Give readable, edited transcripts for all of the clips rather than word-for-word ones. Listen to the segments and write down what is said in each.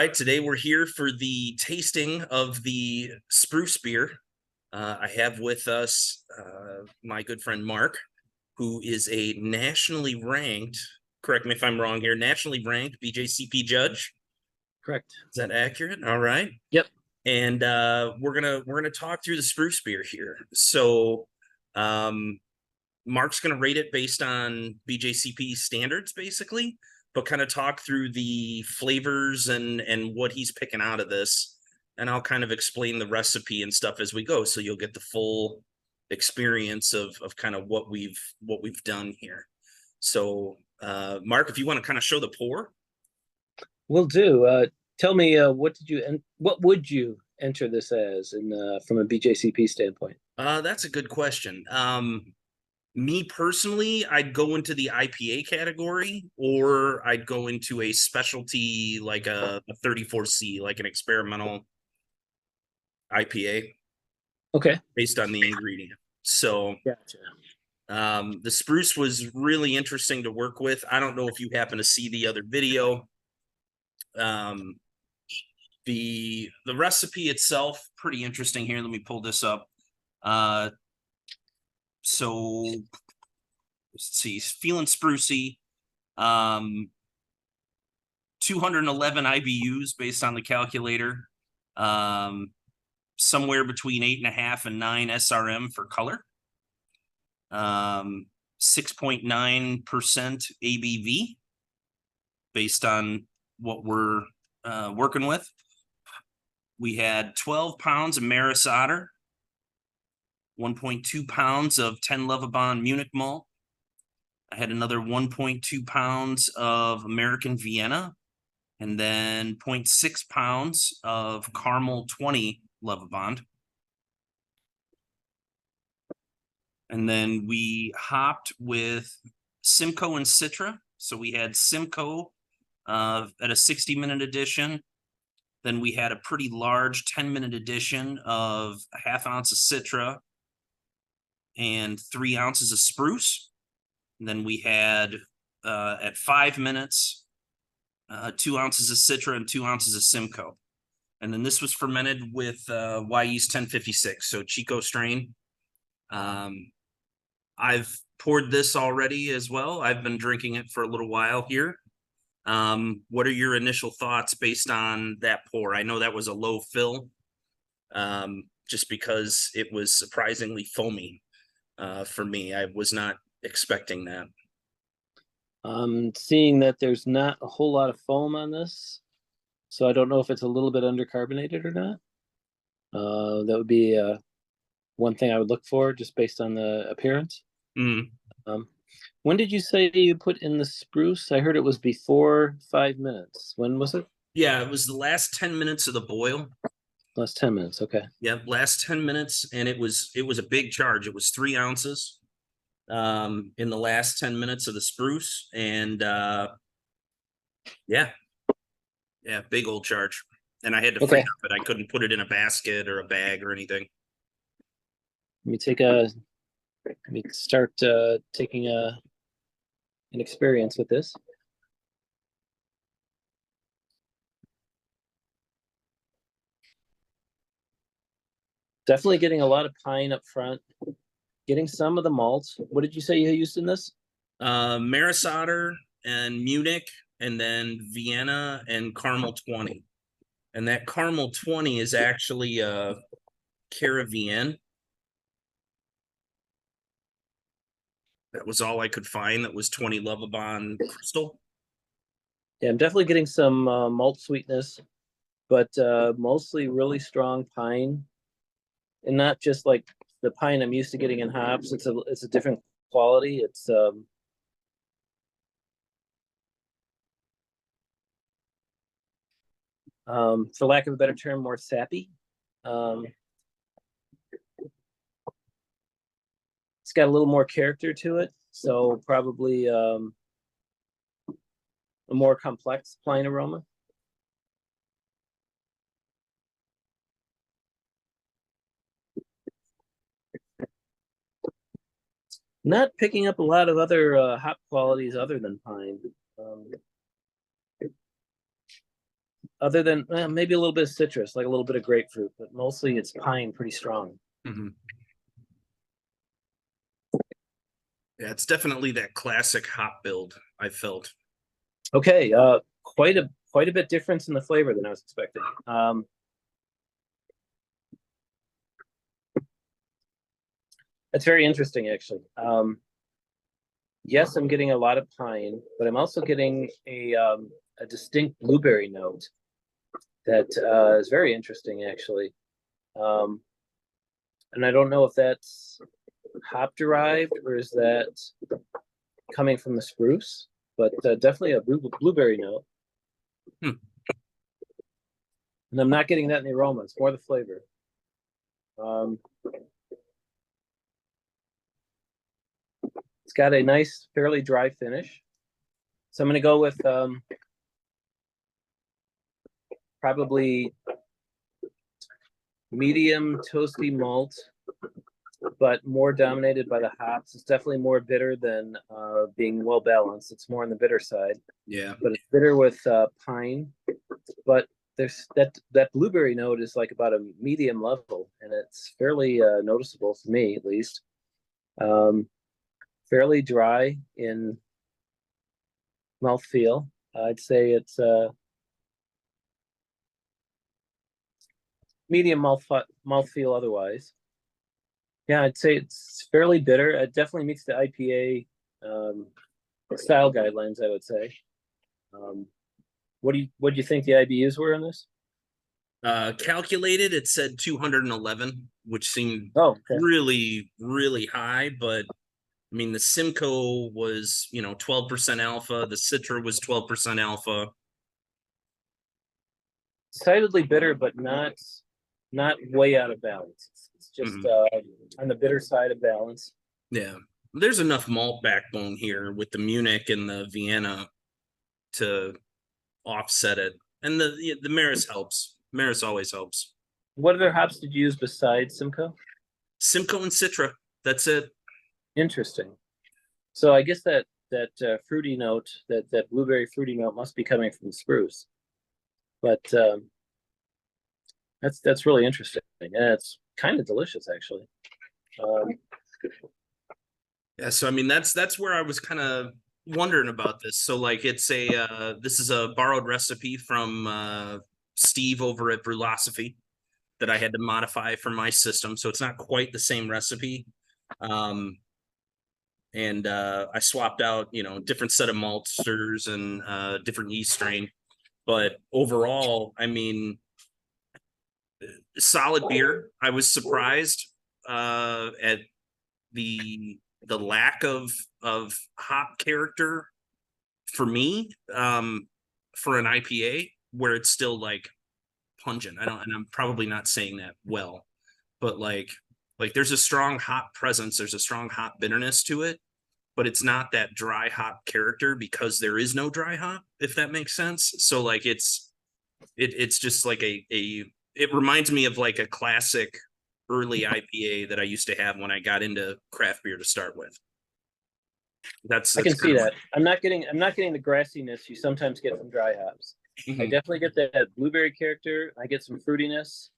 right, today we're here for the tasting of the Spruce beer. I have with us my good friend Mark, who is a nationally ranked, correct me if I'm wrong here, nationally ranked BJCP judge. Correct. Is that accurate? All right. Yep. And we're gonna talk through the Spruce beer here. So Mark's gonna rate it based on BJCP standards, basically, but kind of talk through the flavors and what he's picking out of this. And I'll kind of explain the recipe and stuff as we go, so you'll get the full experience of kind of what we've done here. So Mark, if you want to kind of show the pour. Will do. Tell me, what would you enter this as from a BJCP standpoint? That's a good question. Me personally, I'd go into the IPA category, or I'd go into a specialty like a 34C, like an experimental IPA Okay. based on the ingredient. So Gotcha. the Spruce was really interesting to work with. I don't know if you happen to see the other video. The recipe itself, pretty interesting here. Let me pull this up. So let's see, feeling sprucey. 211 IBUs based on the calculator. Somewhere between 8.5 and 9 SRM for color. 6.9% ABV based on what we're working with. We had 12 pounds of Maris Otter, 1.2 pounds of 10 Lovibond Munich malt. I had another 1.2 pounds of American Vienna, and then 0.6 pounds of Caramel 20 Lovibond. And then we hopped with Simcoe and Citra. So we had Simcoe at a 60-minute edition. Then we had a pretty large 10-minute edition of a half ounce of Citra and 3 ounces of Spruce. And then we had at 5 minutes, 2 ounces of Citra and 2 ounces of Simcoe. And then this was fermented with Y yeast 1056, so Chico strain. I've poured this already as well. I've been drinking it for a little while here. What are your initial thoughts based on that pour? I know that was a low fill, just because it was surprisingly foamy for me. I was not expecting that. Seeing that there's not a whole lot of foam on this, so I don't know if it's a little bit undercarbonated or not. That would be one thing I would look for just based on the appearance. Mm. When did you say you put in the Spruce? I heard it was before 5 minutes. When was it? Yeah, it was the last 10 minutes of the boil. Last 10 minutes, okay. Yeah, last 10 minutes, and it was a big charge. It was 3 ounces in the last 10 minutes of the Spruce, and yeah, big old charge. And I had to freeze it. I couldn't put it in a basket or a bag or anything. Let me start taking an experience with this. Definitely getting a lot of pine up front. Getting some of the malts. What did you say you used in this? Maris Otter and Munich, and then Vienna and Caramel 20. And that Caramel 20 is actually a Caravienne. That was all I could find. That was 20 Lovibond Crystal. Yeah, I'm definitely getting some malt sweetness, but mostly really strong pine, and not just like the pine I'm used to getting in hops. It's a different quality. It's for lack of a better term, more sappy. It's got a little more character to it, so probably a more complex pine aroma. Not picking up a lot of other hop qualities other than pine. other than maybe a little bit of citrus, like a little bit of grapefruit, but mostly it's pine, pretty strong. Mm-hmm. Yeah, it's definitely that classic hop build, I felt. Okay, quite a bit difference in the flavor than I was expecting. That's very interesting, actually. Yes, I'm getting a lot of pine, but I'm also getting a distinct blueberry note that is very interesting, actually. And I don't know if that's hop derived or is that coming from the spruce, but definitely a blueberry note. Hmm. And I'm not getting that in the aroma. It's more the flavor. It's got a nice, fairly dry finish. So I'm going to go with probably medium toasty malt, but more dominated by the hops. It's definitely more bitter than being well balanced. It's more on the bitter side. Yeah. But it's bitter with pine. But there's that blueberry note is like about a medium level, and it's fairly noticeable for me, at least. Fairly dry in mouthfeel. I'd say it's medium mouthfeel otherwise. Yeah, I'd say it's fairly bitter. It definitely meets the IPA style guidelines, I would say. What do you think the IBUs were in this? Calculated, it said 211, which seemed Okay. really, really high. But I mean, the Simcoe was, 12% alpha. The Citra was 12% alpha. Decidedly bitter, but not way out of balance. It's just on the bitter side of balance. Yeah. There's enough malt backbone here with the Munich and the Vienna to offset it. And the Maris helps. Maris always helps. What other hops did you use besides Simcoe? Simcoe and Citra. That's it. Interesting. So I guess that fruity note, that blueberry fruity note, must be coming from the spruce. But that's really interesting, and it's kind of delicious, actually. Yeah, so I mean that's where I was kind of wondering about this. So like it's this is a borrowed recipe from Steve over at Brewlosophy that I had to modify for my system. So it's not quite the same recipe. And I swapped out, different set of maltsters and different yeast strain. But overall, I mean, solid beer. I was surprised at the lack of hop character for me for an IPA where it's still like pungent. And I'm probably not saying that well, but like there's a strong hop presence, there's a strong hop bitterness to it, but it's not that dry hop character because there is no dry hop, if that makes sense. So like it's just like it reminds me of like a classic early IPA that I used to have when I got into craft beer to start with. I can see that. I'm not getting the grassiness you sometimes get from dry hops. I definitely get that blueberry character. I get some fruitiness.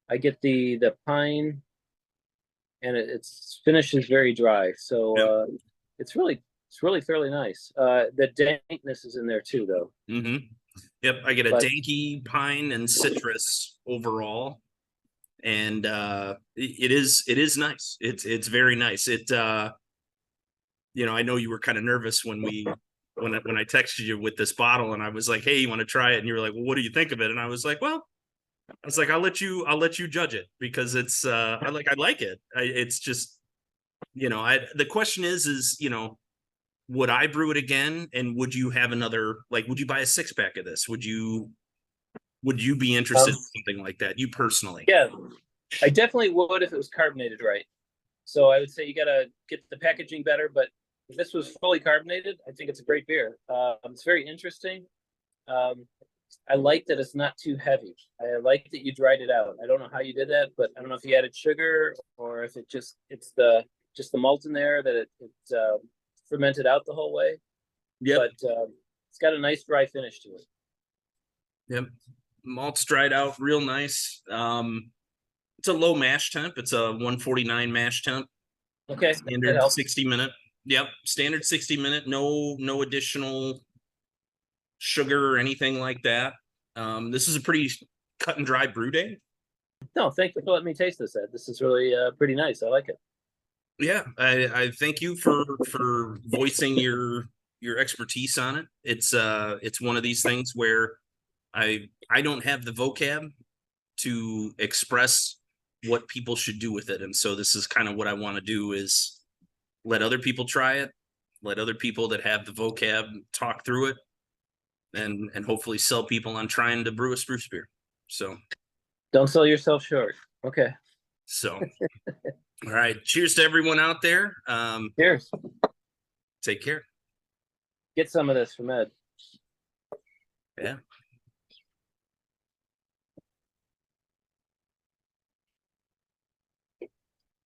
I get the pine, and its finish is very dry. So it's really fairly nice. The dankness is in there too, though. Yep, I get a danky pine and citrus overall, and it is nice. It's very nice. I know you were kind of nervous when I texted you with this bottle, and I was like, "Hey, you want to try it?" And you were like, "Well, what do you think of it?" And I was like, "Well, I'll let you judge it because it's I like it. It's just the question is would I brew it again, and would you have another, like, would you buy a 6-pack of this? Would you be interested in something like that, you personally? Yeah, I definitely would if it was carbonated right. So I would say you gotta get the packaging better, but if this was fully carbonated, I think it's a great beer. It's very interesting. I like that it's not too heavy. I like that you dried it out. I don't know how you did that, but I don't know if you added sugar or if it's the malt in there that it fermented out the whole way. Yeah, but It's got a nice dry finish to it. Yep. Malt's dried out real nice. It's a low mash temp. It's a 149 mash temp. Okay, that Standard helps. 60-minute. Yep. Standard 60-minute. No additional sugar or anything like that. This is a pretty cut and dry brew day. No, thank you for letting me taste this, Ed. This is really pretty nice. I like it. Yeah, I thank you for voicing your expertise on it. It's one of these things where I don't have the vocab to express what people should do with it, and so this is kind of what I want to do is let other people try it, let other people that have the vocab talk through it, and hopefully sell people on trying to brew a spruce beer. So Don't sell yourself short. Okay. all right, cheers to everyone out there. Cheers. Take care. Get some of this from Ed. Yeah.